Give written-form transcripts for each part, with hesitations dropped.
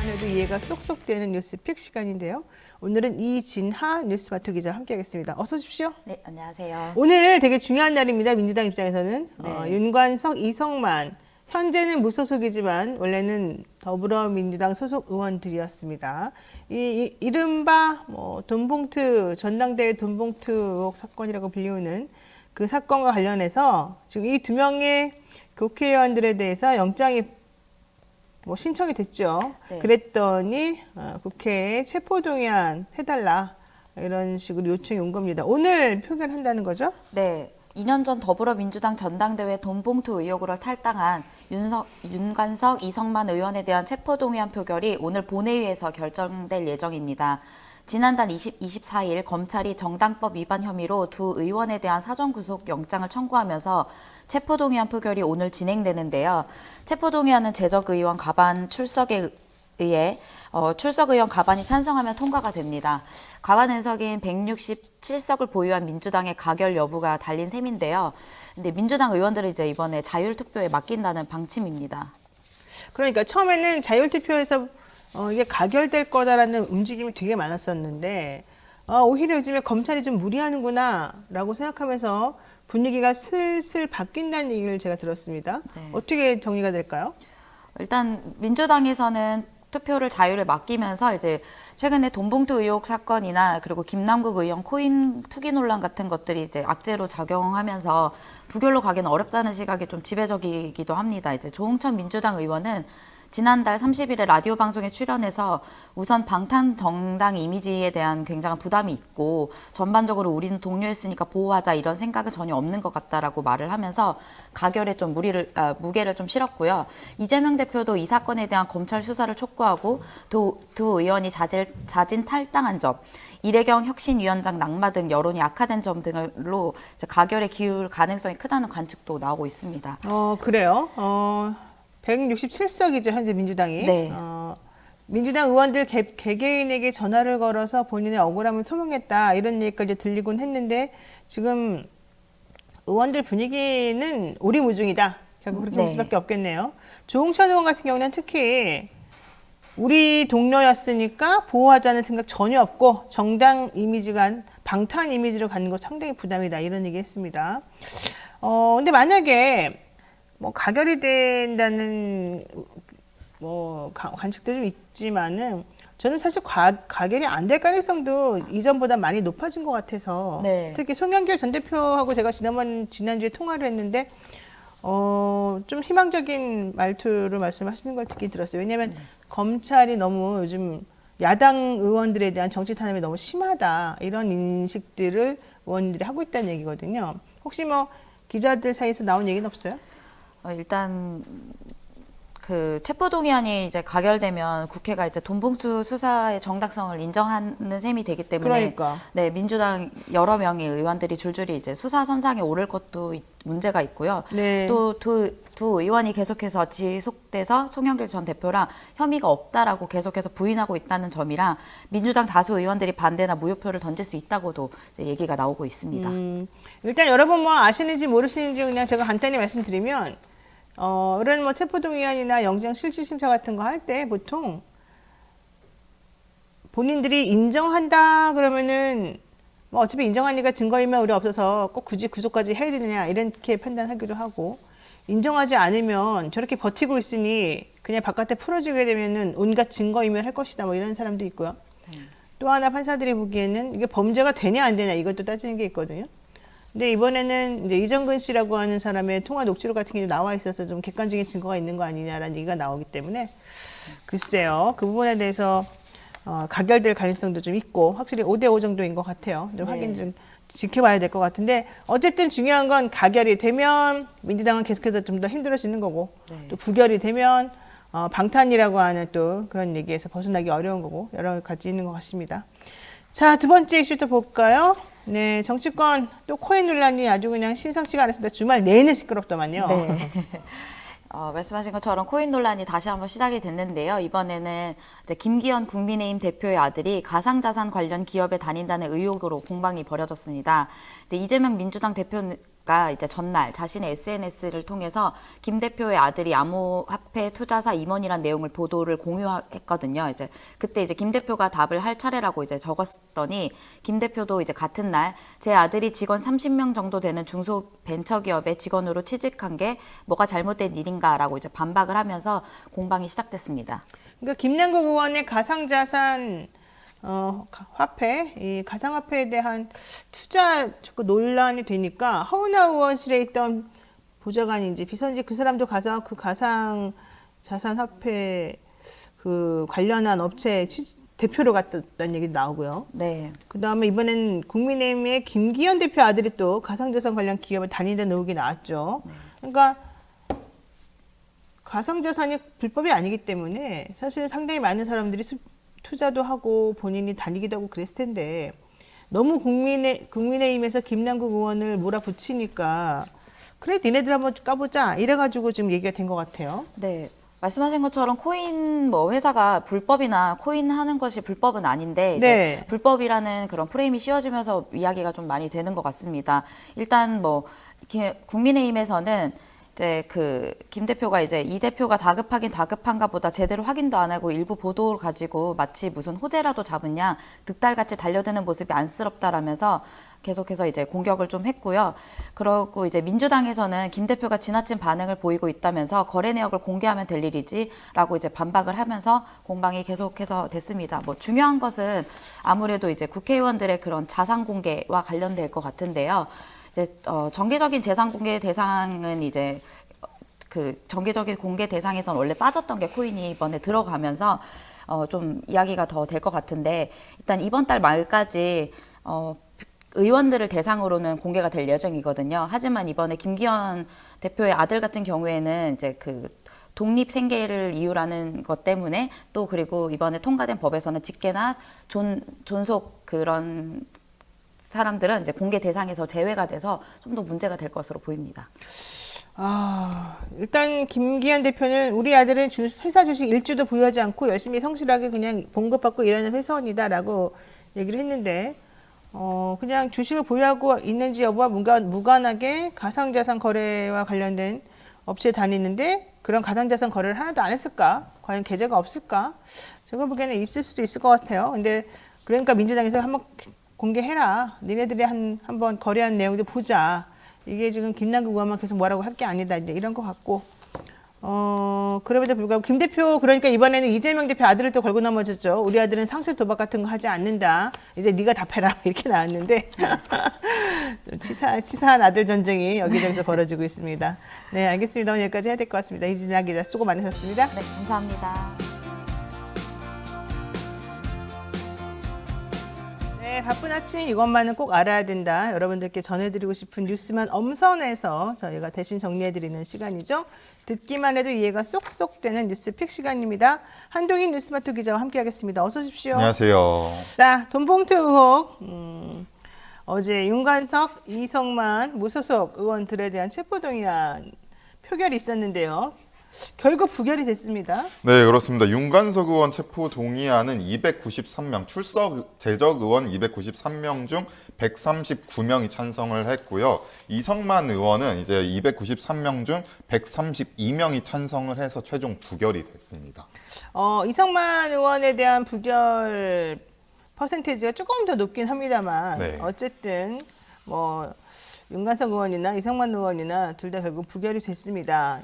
해도 이해가 쏙쏙 되는 뉴스픽 시간인데요. 오늘은 이진하 뉴스마토 기자 함께하겠습니다. 어서 오십시오. 네, 안녕하세요. 오늘 되게 중요한 날입니다. 민주당 입장에서는 네. 윤관석, 이성만 현재는 무소속이지만 원래는 더불어민주당 소속 의원들이었습니다. 이른바 돈봉투 전당대회 돈봉투 의혹 사건이라고 불리우는 그 사건과 관련해서 지금 이 두 명의 국회의원들에 대해서 영장이 신청이 됐죠. 네. 그랬더니 국회에 체포동의안 해달라 이런 식으로 요청이 온 겁니다. 오늘 표결한다는 거죠? 네. 2년 전 더불어민주당 전당대회 돈봉투 의혹으로 탈당한 윤관석, 이성만 의원에 대한 체포동의안 표결이 오늘 본회의에서 결정될 예정입니다. 지난달 24일 검찰이 정당법 위반 혐의로 두 의원에 대한 사전구속 영장을 청구하면서 체포동의안 표결이 오늘 진행되는데요. 체포동의안은 재적의원 과반 출석에 의해 출석 의원 과반이 찬성하면 통과가 됩니다. 과반 의석인 167석을 보유한 민주당의 가결 여부가 달린 셈인데요. 근데 민주당 의원들은 이제 이번에 자율투표에 맡긴다는 방침입니다. 그러니까 처음에는 자율투표에서 이게 가결될 거다라는 움직임이 되게 많았었는데 오히려 요즘에 검찰이 좀 무리하는구나라고 생각하면서 분위기가 슬슬 바뀐다는 얘기를 제가 들었습니다. 네. 어떻게 정리가 될까요? 일단 민주당에서는 투표를 자유를 맡기면서 이제 최근에 돈봉투 의혹 사건이나 그리고 김남국 의원 코인 투기 논란 같은 것들이 이제 악재로 작용하면서 부결로 가기는 어렵다는 시각이 좀 지배적이기도 합니다. 이제 조홍천 민주당 의원은 지난달 30일에 라디오 방송에 출연해서 우선 방탄 정당 이미지에 대한 굉장한 부담이 있고 전반적으로 우리는 동료였으니까 보호하자 이런 생각은 전혀 없는 것 같다라고 말을 하면서 가결에 좀 무게를 좀 실었고요. 이재명 대표도 이 사건에 대한 검찰 수사를 촉구하고 두 의원이 자진 탈당한 점, 이래경 혁신위원장 낙마 등 여론이 악화된 점 등으로 가결에 기울 가능성이 크다는 관측도 나오고 있습니다. 그래요. 167석이죠, 현재 민주당이. 네. 민주당 의원들 개개인에게 전화를 걸어서 본인의 억울함을 소명했다 이런 얘기까지 들리곤 했는데 지금 의원들 분위기는 오리무중이다. 결국 그렇게 볼 수밖에 없겠네요. 조홍천 의원 같은 경우는 특히 우리 동료였으니까 보호하자는 생각 전혀 없고 정당 이미지가 방탄 이미지로 가는 거 상당히 부담이다 이런 얘기 했습니다. 근데 만약에 가결이 된다는 관측도 좀 있지만은 저는 사실 가결이 안 될 가능성도 이전보다 많이 높아진 것 같아서 네. 특히 송영길 전 대표하고 제가 지난주에 통화를 했는데 좀 희망적인 말투로 말씀하시는 걸 듣기 들었어요. 왜냐하면 검찰이 너무 요즘 야당 의원들에 대한 정치 탄압이 너무 심하다 이런 인식들을 의원들이 하고 있다는 얘기거든요. 혹시 기자들 사이에서 나온 얘기는 없어요? 일단 그 체포동의안이 이제 가결되면 국회가 이제 돈봉투 수사의 정당성을 인정하는 셈이 되기 때문에 그러니까. 네, 민주당 여러 명의 의원들이 줄줄이 이제 수사 선상에 오를 것도 문제가 있고요. 네. 또 두 의원이 계속해서 지속돼서 송영길 전 대표랑 혐의가 없다라고 계속해서 부인하고 있다는 점이랑 민주당 다수 의원들이 반대나 무효표를 던질 수 있다고도 이제 얘기가 나오고 있습니다. 일단 여러분 아시는지 모르시는지 그냥 제가 간단히 말씀드리면 이런 체포동의안이나 영장 실질심사 같은 거 할 때 보통 본인들이 인정한다 그러면은 어차피 인정하니까 증거인멸 우려 없어서 꼭 굳이 구속까지 해야 되느냐 이렇게 판단하기도 하고 인정하지 않으면 저렇게 버티고 있으니 그냥 바깥에 풀어주게 되면은 온갖 증거인멸 할 것이다 이런 사람도 있고요. 또 하나 판사들이 보기에는 이게 범죄가 되냐 안 되냐 이것도 따지는 게 있거든요. 근데 이번에는 이제 이정근 씨라고 하는 사람의 통화 녹취록 같은 게 나와 있어서 좀 객관적인 증거가 있는 거 아니냐라는 얘기가 나오기 때문에 글쎄요. 그 부분에 대해서 가결될 가능성도 좀 있고 확실히 5대5 정도인 것 같아요. 좀 확인 좀 지켜봐야 될 것 같은데 어쨌든 중요한 건 가결이 되면 민주당은 계속해서 좀 더 힘들어지는 거고 또 부결이 되면 방탄이라고 하는 또 그런 얘기에서 벗어나기 어려운 거고 여러 가지 있는 것 같습니다. 자, 두 번째 이슈 또 볼까요? 네, 정치권 또 코인 논란이 아주 그냥 심상치가 않았습니다. 주말 내내 시끄럽더만요. 네. 말씀하신 것처럼 코인 논란이 다시 한번 시작이 됐는데요. 이번에는 이제 김기현 국민의힘 대표의 아들이 가상자산 관련 기업에 다닌다는 의혹으로 공방이 벌어졌습니다. 이제 이재명 민주당 대표 가 이제 전날 자신의 SNS를 통해서 김 대표의 아들이 암호화폐 투자사 임원이란 내용을 보도를 공유했거든요. 이제 그때 이제 김 대표가 답을 할 차례라고 이제 적었더니 김 대표도 이제 같은 날 제 아들이 직원 30명 정도 되는 중소벤처기업에 직원으로 취직한 게 뭐가 잘못된 일인가라고 이제 반박을 하면서 공방이 시작됐습니다. 그러니까 김남국 의원의 가상자산 화폐, 이 가상화폐에 대한 투자 자꾸 논란이 되니까 허은하 의원실에 있던 보좌관인지 비서인지 그 사람도 가서 그 가상 자산 화폐 그 관련한 업체 대표로 갔다는 얘기 나오고요. 네. 그 다음에 이번엔 국민의힘의 김기현 대표 아들이 또 가상자산 관련 기업을 다닌다는 의혹이 나왔죠. 그러니까 가상자산이 불법이 아니기 때문에 사실 상당히 많은 사람들이 투자도 하고 본인이 다니기도 하고 그랬을 텐데 너무 국민의힘에서 김남국 의원을 몰아붙이니까 그래 니네들 한번 까보자 이래가지고 지금 얘기가 된 것 같아요. 네. 말씀하신 것처럼 코인 뭐 회사가 불법이나 코인 하는 것이 불법은 아닌데 이제 네. 불법이라는 그런 프레임이 씌워지면서 이야기가 좀 많이 되는 것 같습니다. 일단 뭐 국민의힘에서는 이제 그 김 대표가 이제 이 대표가 다급하긴 다급한가 보다 제대로 확인도 안 하고 일부 보도를 가지고 마치 무슨 호재라도 잡은 양 득달같이 달려드는 모습이 안쓰럽다라면서 계속해서 이제 공격을 좀 했고요. 그러고 이제 민주당에서는 김 대표가 지나친 반응을 보이고 있다면서 거래 내역을 공개하면 될 일이지라고 이제 반박을 하면서 공방이 계속해서 됐습니다. 뭐 중요한 것은 아무래도 이제 국회의원들의 그런 자산 공개와 관련될 것 같은데요. 이제 정기적인 재산 공개 대상은 이제 그 정기적인 공개 대상에선 원래 빠졌던 게 코인이 이번에 들어가면서 좀 이야기가 더 될 것 같은데 일단 이번 달 말까지 의원들을 대상으로는 공개가 될 예정이거든요. 하지만 이번에 김기현 대표의 아들 같은 경우에는 이제 그 독립 생계를 이유라는 것 때문에 또 그리고 이번에 통과된 법에서는 직계나 존속 그런 사람들은 이제 공개 대상에서 제외가 돼서 좀 더 문제가 될 것으로 보입니다. 일단 김기현 대표는 우리 아들은 회사 주식 일주도 보유하지 않고 열심히 성실하게 그냥 봉급받고 일하는 회사원이다라고 얘기를 했는데 그냥 주식을 보유하고 있는지 여부와 무관하게 가상자산 거래와 관련된 업체에 다니는데 그런 가상자산 거래를 하나도 안 했을까? 과연 계좌가 없을까? 제가 보기에는 있을 수도 있을 것 같아요. 근데 그러니까 민주당에서 한번 공개해라. 니네들이 한번 거래한 내용도 보자. 이게 지금 김남국 의원만 계속 뭐라고 할 게 아니다. 이제 이런 것 같고. 그럼에도 불구하고 김 대표 그러니까 이번에는 이재명 대표 아들을 또 걸고 넘어졌죠. 우리 아들은 상습 도박 같은 거 하지 않는다. 이제 네가 답해라. 이렇게 나왔는데 치사한 아들 전쟁이 여기저기서 벌어지고 있습니다. 네, 알겠습니다. 오늘 여기까지 해야 될 것 같습니다. 이진아 기자 수고 많으셨습니다. 네, 감사합니다. 네, 바쁜 아침 이것만은 꼭 알아야 된다. 여러분들께 전해드리고 싶은 뉴스만 엄선해서 저희가 대신 정리해드리는 시간이죠. 듣기만 해도 이해가 쏙쏙 되는 뉴스픽 시간입니다. 한동인 뉴스마트 기자와 함께하겠습니다. 어서 오십시오. 안녕하세요. 자, 돈봉투 의혹. 어제 윤관석, 이성만 무소속 의원들에 대한 체포동의안 표결이 있었는데요. 결국 부결이 됐습니다. 네, 그렇습니다. 윤관석 의원 체포 동의안은 293명, 출석 제적 의원 293명 중 139명이 찬성을 했고요. 이성만 의원은 이제 293명 중 132명이 찬성을 해서 최종 부결이 됐습니다. 이성만 의원에 대한 부결 퍼센테이지가 조금 더 높긴 합니다만 네. 어쨌든 뭐 윤관석 의원이나 이성만 의원이나 둘 다 결국 부결이 됐습니다.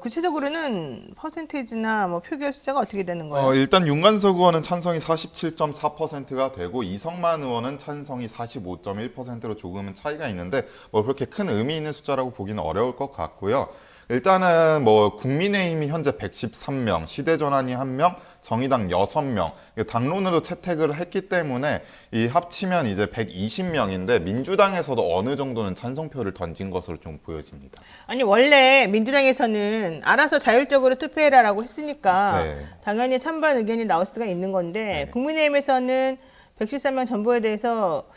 구체적으로는 퍼센테이지나 뭐 표결 숫자가 어떻게 되는 거예요? 일단 윤관석 의원은 찬성이 47.4%가 되고 이성만 의원은 찬성이 45.1%로 조금은 차이가 있는데 뭐 그렇게 큰 의미 있는 숫자라고 보기는 어려울 것 같고요. 일단은 뭐 국민의힘이 현재 113명, 시대전환이 1명, 정의당 6명 당론으로 채택을 했기 때문에 이 합치면 이제 120명인데 민주당에서도 어느 정도는 찬성표를 던진 것으로 좀 보여집니다. 아니 원래 민주당에서는 알아서 자율적으로 투표해라라고 했으니까 네. 당연히 찬반 의견이 나올 수가 있는 건데 네. 국민의힘에서는 113명 전부에 대해서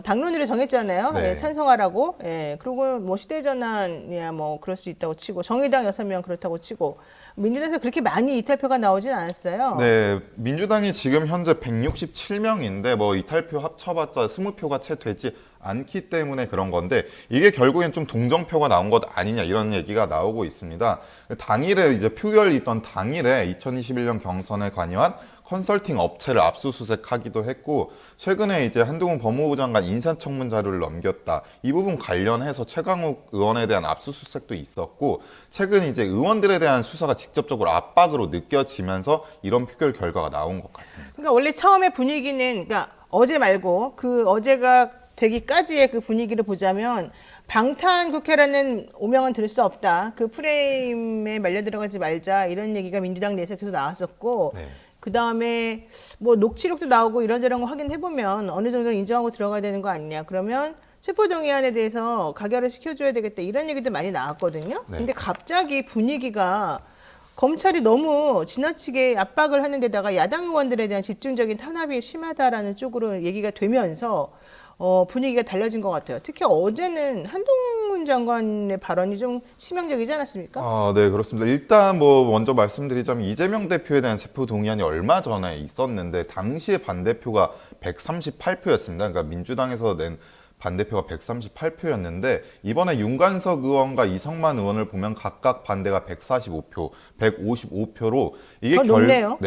당론으로 정했잖아요. 네. 예, 찬성하라고. 예, 그리고 뭐 시대전환이야 뭐 그럴 수 있다고 치고 정의당 6명 그렇다고 치고 민주당에서 그렇게 많이 이탈표가 나오진 않았어요. 네, 민주당이 지금 현재 167명인데 뭐 이탈표 합쳐봤자 20표가 채 되지 않기 때문에 그런 건데 이게 결국엔 좀 동정표가 나온 것 아니냐 이런 얘기가 나오고 있습니다. 당일에 이제 표결이 있던 당일에 2021년 경선에 관여한 컨설팅 업체를 압수수색하기도 했고 최근에 이제 한동훈 법무부 장관 인사청문 자료를 넘겼다. 이 부분 관련해서 최강욱 의원에 대한 압수수색도 있었고 최근 이제 의원들에 대한 수사가 직접적으로 압박으로 느껴지면서 이런 표결 결과가 나온 것 같습니다. 그러니까 원래 처음에 분위기는 그러니까 어제 말고 그 어제가 되기까지의 그 분위기를 보자면 방탄국회라는 오명은 들을 수 없다. 그 프레임에 말려 들어가지 말자 이런 얘기가 민주당 내에서 계속 나왔었고 네. 그 다음에 뭐 녹취록도 나오고 이런저런 거 확인해보면 어느 정도 인정하고 들어가야 되는 거 아니냐. 그러면 체포동의안에 대해서 가결을 시켜줘야 되겠다 이런 얘기도 많이 나왔거든요. 네. 근데 갑자기 분위기가 검찰이 너무 지나치게 압박을 하는 데다가 야당 의원들에 대한 집중적인 탄압이 심하다라는 쪽으로 얘기가 되면서 분위기가 달라진 것 같아요. 특히 어제는 한동훈 장관의 발언이 좀 치명적이지 않았습니까? 네, 그렇습니다. 일단 뭐 먼저 말씀드리자면 이재명 대표에 대한 체포 동의안이 얼마 전에 있었는데 당시에 반대표가 138표였습니다. 그러니까 민주당에서 낸 반대표가 138표였는데 이번에 윤관석 의원과 이성만 의원을 보면 각각 반대가 145표, 155표로 이게 높네요.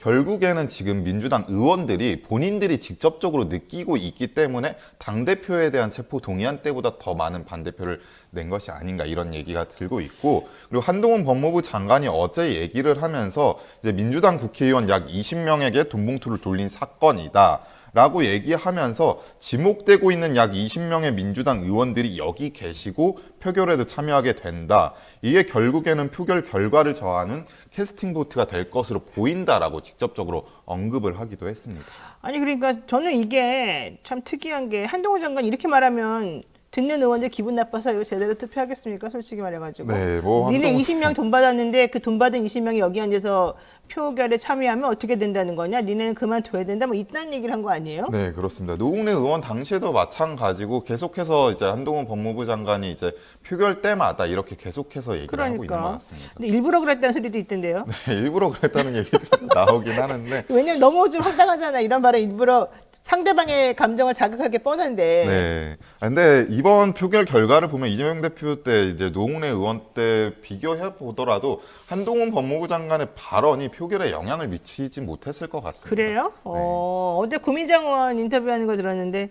결국에는 지금 민주당 의원들이 본인들이 직접적으로 느끼고 있기 때문에 당대표에 대한 체포 동의안 때보다 더 많은 반대표를 낸 것이 아닌가 이런 얘기가 들고 있고 그리고 한동훈 법무부 장관이 어제 얘기를 하면서 이제 민주당 국회의원 약 20명에게 돈봉투를 돌린 사건이다. 라고 얘기하면서 지목되고 있는 약 20명의 민주당 의원들이 여기 계시고 표결에도 참여하게 된다. 이게 결국에는 표결 결과를 정하는 캐스팅 보트가 될 것으로 보인다라고 직접적으로 언급을 하기도 했습니다. 아니 그러니까 저는 이게 참 특이한 게 한동훈 장관이 이렇게 말하면 듣는 의원들 기분 나빠서 이거 제대로 투표하겠습니까? 솔직히 말해가지고. 네, 뭐 니네 20명 돈 받았는데 그 돈 받은 20명이 여기 앉아서 표결에 참여하면 어떻게 된다는 거냐? 니네는 그만둬야 된다. 뭐 이딴 얘기를 한 거 아니에요? 네, 그렇습니다. 노웅래 의원 당시에도 마찬가지고 계속해서 이제 한동훈 법무부 장관이 이제 표결 때마다 이렇게 계속해서 얘기를 하고 있는 것 같습니다. 근데 일부러 그랬다는 소리도 있던데요. 네, 일부러 그랬다는 얘기들이 나오긴 하는데 왜냐면 너무 좀 황당하잖아. 이런 발언 일부러 상대방의 감정을 자극하게 뻔한데. 네. 근데 이번 표결 결과를 보면 이재명 대표 때 이제 노웅래 의원 때 비교해 보더라도 한동훈 법무부 장관의 발언이 표결에 영향을 미치지 못했을 것 같습니다. 그래요? 네. 어제 고민정 의원 인터뷰하는 거 들었는데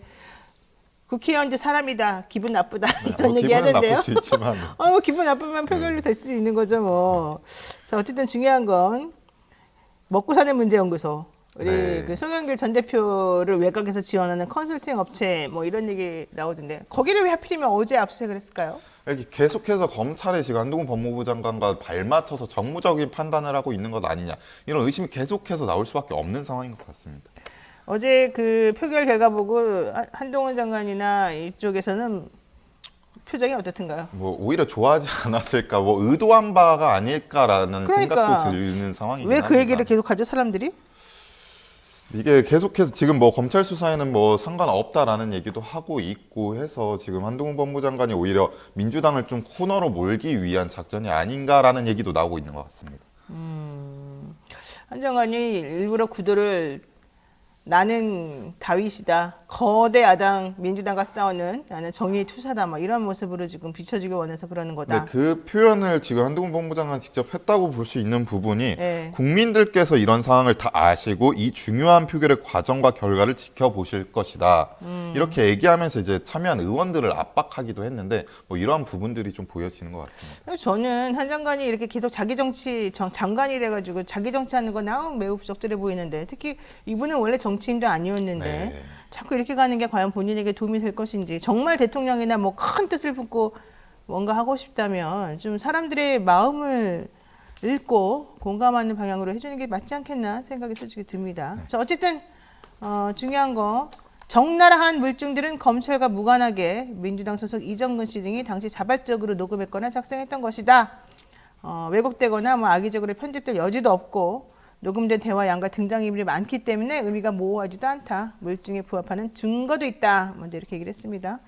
국회의원도 사람이다. 기분 나쁘다. 이런 얘기 기분은 하던데요. 나쁠 수 있지만 기분 나쁘면 표결로 될 수 있는 거죠, 뭐. 자, 어쨌든 중요한 건 먹고 사는 문제연구소. 우리 네. 그 송영길 전 대표를 외곽에서 지원하는 컨설팅 업체 뭐 이런 얘기 나오던데 거기를 왜 하필이면 어제 압수수색을 했을까요? 여기 계속해서 검찰이 지금 한동훈 법무부 장관과 발맞춰서 정무적인 판단을 하고 있는 것 아니냐 이런 의심이 계속해서 나올 수밖에 없는 상황인 것 같습니다. 어제 그 표결 결과 보고 한동훈 장관이나 이쪽에서는 표정이 어떻든가요? 뭐 오히려 좋아하지 않았을까, 뭐 의도한 바가 아닐까라는 그러니까. 생각도 드는 상황이긴 왜 합니다. 그 얘기를 계속하죠, 사람들이? 이게 계속해서 지금 뭐 검찰 수사에는 뭐 상관없다라는 얘기도 하고 있고 해서 지금 한동훈 법무부 장관이 오히려 민주당을 좀 코너로 몰기 위한 작전이 아닌가라는 얘기도 나오고 있는 것 같습니다. 한 장관이 일부러 구도를 나는 다윗이다. 거대 야당 민주당과 싸우는 나는 정의의 투사다. 뭐 이런 모습으로 지금 비춰지기 원해서 그러는 거다. 네, 그 표현을 지금 한동훈 법무부 장관 직접 했다고 볼 수 있는 부분이 네. 국민들께서 이런 상황을 다 아시고 이 중요한 표결의 과정과 결과를 지켜보실 것이다. 이렇게 얘기하면서 이제 참여한 의원들을 압박하기도 했는데 뭐 이러한 부분들이 좀 보여지는 것 같습니다. 저는 한 장관이 이렇게 계속 자기 정치 장관이 돼가지고 자기 정치하는 건 매우 부적절해 보이는데 특히 이분은 원래 정치인도 아니었는데 네. 자꾸 이렇게 가는 게 과연 본인에게 도움이 될 것인지 정말 대통령이나 뭐 큰 뜻을 품고 뭔가 하고 싶다면 좀 사람들의 마음을 읽고 공감하는 방향으로 해주는 게 맞지 않겠나 생각이 솔직히 듭니다. 자, 어쨌든 중요한 거 적나라한 물증들은 검찰과 무관하게 민주당 소속 이정근 씨 등이 당시 자발적으로 녹음했거나 작성했던 것이다. 왜곡되거나 뭐 악의적으로 편집될 여지도 없고 녹음된 대화 양과 등장인물이 많기 때문에 의미가 모호하지도 않다. 물증에 부합하는 증거도 있다. 먼저 이렇게 얘기를 했습니다.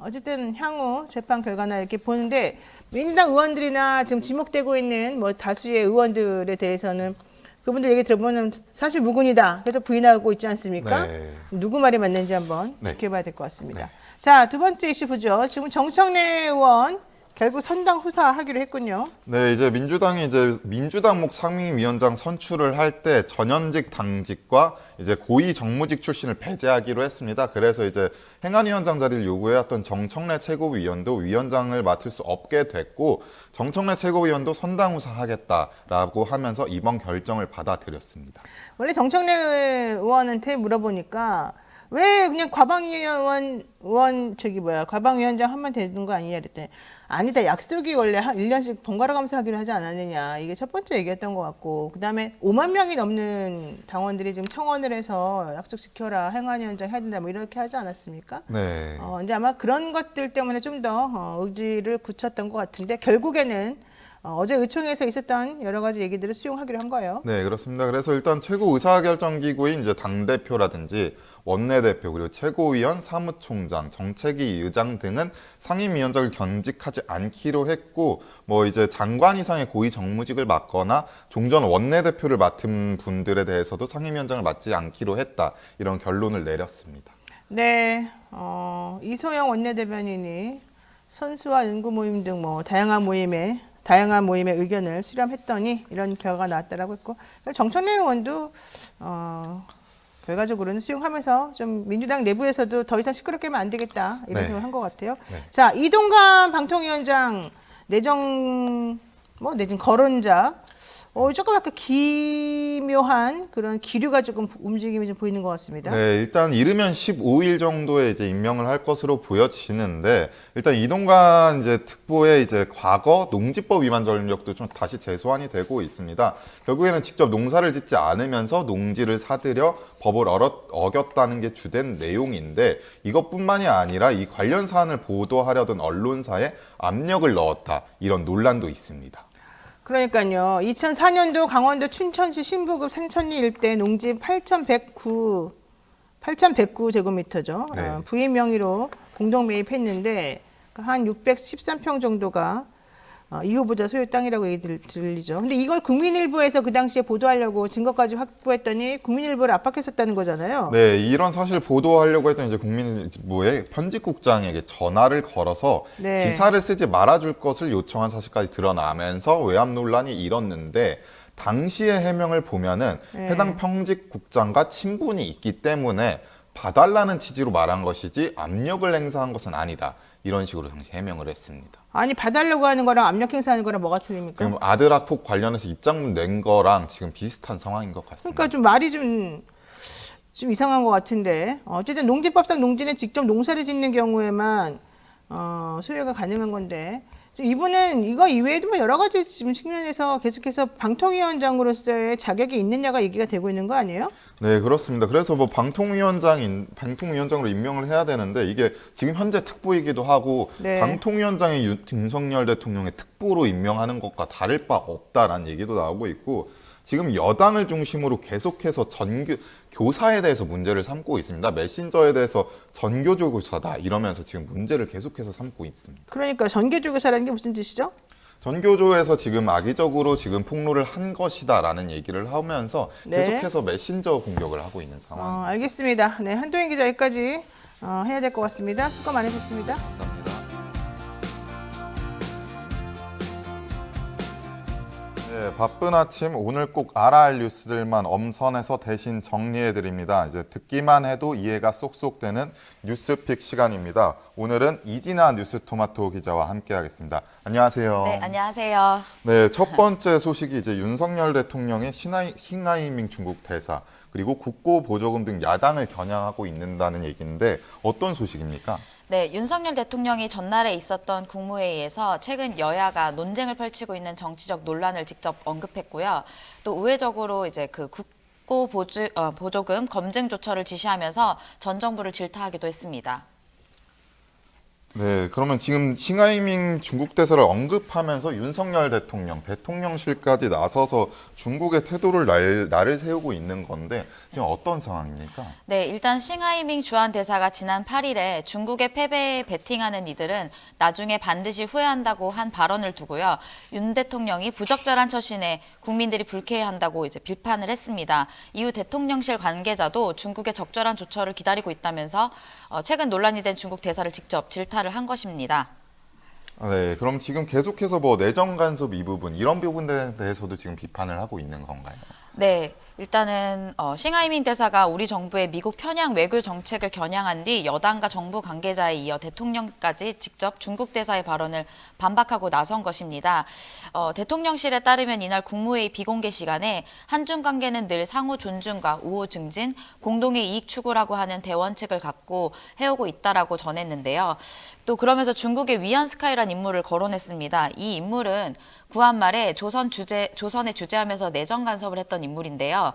어쨌든 향후 재판 결과나 이렇게 보는데 민주당 의원들이나 지금 지목되고 있는 뭐 다수의 의원들에 대해서는 그분들 얘기 들어보면 사실 무근이다. 그래서 부인하고 있지 않습니까? 네. 누구 말이 맞는지 한번 네. 지켜봐야 될 것 같습니다. 네. 자, 두 번째 이슈 보죠. 지금 정청래 의원 결국 선당 후사하기로 했군요. 네, 이제 민주당이 이제 민주당목 상임위원장 선출을 할 때 전현직 당직과 이제 고위 정무직 출신을 배제하기로 했습니다. 그래서 이제 행안위원장 자리를 요구해왔던 정청래 최고위원도 위원장을 맡을 수 없게 됐고 정청래 최고위원도 선당 후사하겠다라고 하면서 이번 결정을 받아들였습니다. 원래 정청래 의원한테 물어보니까 왜 그냥 과방위원장 하면 되는 거 아니냐 그랬더니 아니다. 약속이 원래 한 1년씩 번갈아 가면서 하기로 하지 않았느냐. 이게 첫 번째 얘기였던 것 같고 그다음에 5만 명이 넘는 당원들이 지금 청원을 해서 약속시켜라. 행안위원장 해야 된다. 뭐 이렇게 하지 않았습니까? 네. 근데 아마 그런 것들 때문에 좀 더 의지를 굳혔던 것 같은데 결국에는 어제 의총에서 있었던 여러 가지 얘기들을 수용하기로 한 거예요. 네, 그렇습니다. 그래서 일단 최고 의사결정기구인 이제 당대표라든지 원내대표 그리고 최고위원, 사무총장, 정책위 의장 등은 상임위원장을 겸직하지 않기로 했고 뭐 이제 장관 이상의 고위 정무직을 맡거나 종전 원내대표를 맡은 분들에 대해서도 상임위원장을 맡지 않기로 했다. 이런 결론을 내렸습니다. 네, 이소영 원내대변인이 선수와 연구 모임 등 뭐 다양한 모임의 의견을 수렴했더니 이런 결과가 나왔다라고 했고 정청래 의원도 결과적으로는 수용하면서 좀 민주당 내부에서도 더 이상 시끄럽게 하면 안 되겠다 이런 네. 생각을 한 것 같아요. 네. 자, 이동관 방통위원장 내정 거론자 조금 약간 기묘한 그런 기류가 조금 움직임이 좀 보이는 것 같습니다. 네, 일단 이르면 15일 정도에 이제 임명을 할 것으로 보여지는데 일단 이동관 이제 특보의 이제 과거 농지법 위반 전력도 좀 다시 재소환이 되고 있습니다. 결국에는 직접 농사를 짓지 않으면서 농지를 사들여 법을 어겼다는 게 주된 내용인데 이것뿐만이 아니라 이 관련 사안을 보도하려던 언론사에 압력을 넣었다 이런 논란도 있습니다. 그러니까요. 2004년도 강원도 춘천시 신부급 산천리 일대 농지 8,109 제곱미터죠. 네. 부인 명의로 공동 매입했는데 한 613평 정도가 이 후보자 소유 땅이라고 얘기 들리죠. 근데 이걸 국민일보에서 그 당시에 보도하려고 증거까지 확보했더니 국민일보를 압박했었다는 거잖아요. 네, 이런 사실 보도하려고 했던 이제 국민일보의 편집국장에게 전화를 걸어서 네. 기사를 쓰지 말아줄 것을 요청한 사실까지 드러나면서 외압 논란이 일었는데 당시의 해명을 보면은 네. 해당 편집국장과 친분이 있기 때문에 봐달라는 취지로 말한 것이지 압력을 행사한 것은 아니다. 이런 식으로 당시 해명을 했습니다. 아니 봐달라고 하는 거랑 압력 행사하는 거랑 뭐가 틀립니까? 지금 아들 학폭 관련해서 입장문 낸 거랑 지금 비슷한 상황인 것 같습니다. 그러니까 좀 말이 좀 이상한 것 같은데 어쨌든 농지법상 농지는 직접 농사를 짓는 경우에만 소유가 가능한 건데 지금 이분은 이거 이외에도 뭐 여러 가지 지금 측면에서 계속해서 방통위원장으로서의 자격이 있느냐가 얘기가 되고 있는 거 아니에요? 네, 그렇습니다. 그래서 뭐 방통위원장으로 임명을 해야 되는데 이게 지금 현재 특보이기도 하고 네. 방통위원장이 윤석열 대통령의 특보로 임명하는 것과 다를 바 없다라는 얘기도 나오고 있고 지금 여당을 중심으로 계속해서 교사에 대해서 문제를 삼고 있습니다. 메신저에 대해서 전교조 교사다 이러면서 지금 문제를 계속해서 삼고 있습니다. 그러니까 전개조 교사라는 게 무슨 뜻이죠? 전교조에서 지금 악의적으로 지금 폭로를 한 것이다라는 얘기를 하면서 네. 계속해서 메신저 공격을 하고 있는 상황입니다. 알겠습니다. 네, 한동희 기자 여기까지 해야 될 것 같습니다. 수고 많으셨습니다. 감사합니다. 네, 바쁜 아침 오늘 꼭 알아야 할 뉴스들만 엄선해서 대신 정리해드립니다. 이제 듣기만 해도 이해가 쏙쏙 되는 뉴스픽 시간입니다. 오늘은 이진아 뉴스토마토 기자와 함께하겠습니다. 안녕하세요. 네, 안녕하세요. 네, 첫 번째 소식이 이제 윤석열 대통령의 싱하이밍 중국 대사 그리고 국고 보조금 등 야당을 겨냥하고 있는다는 얘기인데 어떤 소식입니까? 네, 윤석열 대통령이 전날에 있었던 국무회의에서 최근 여야가 논쟁을 펼치고 있는 정치적 논란을 직접 언급했고요. 또 우회적으로 이제 그 국고 보조금 검증 조처를 지시하면서 전 정부를 질타하기도 했습니다. 네, 그러면 지금 싱하이밍 중국 대사를 언급하면서 윤석열 대통령실까지 나서서 중국의 태도를 날을 세우고 있는 건데 지금 어떤 상황입니까? 네, 일단 싱하이밍 주한 대사가 지난 8일에 중국의 패배에 베팅하는 이들은 나중에 반드시 후회한다고 한 발언을 두고요. 윤 대통령이 부적절한 처신에 국민들이 불쾌해한다고 이제 비판을 했습니다. 이후 대통령실 관계자도 중국의 적절한 조처를 기다리고 있다면서 최근 논란이 된 중국 대사를 직접 질타를 한 것입니다. 네, 그럼 지금 계속해서 뭐 내정 간섭 이 부분 이런 부분에 대해서도 지금 비판을 하고 있는 건가요? 네, 일단은 싱하이밍 대사가 우리 정부의 미국 편향 외교 정책을 겨냥한 뒤 여당과 정부 관계자에 이어 대통령까지 직접 중국 대사의 발언을 반박하고 나선 것입니다. 대통령실에 따르면 이날 국무회의 비공개 시간에 한중 관계는 늘 상호 존중과 우호 증진, 공동의 이익 추구라고 하는 대원칙을 갖고 해오고 있다라고 전했는데요. 또 그러면서 중국의 위안 스카이란 인물을 거론했습니다. 이 인물은 구한 말에 조선에 주재하면서 내정 간섭을 했던 인물인데요.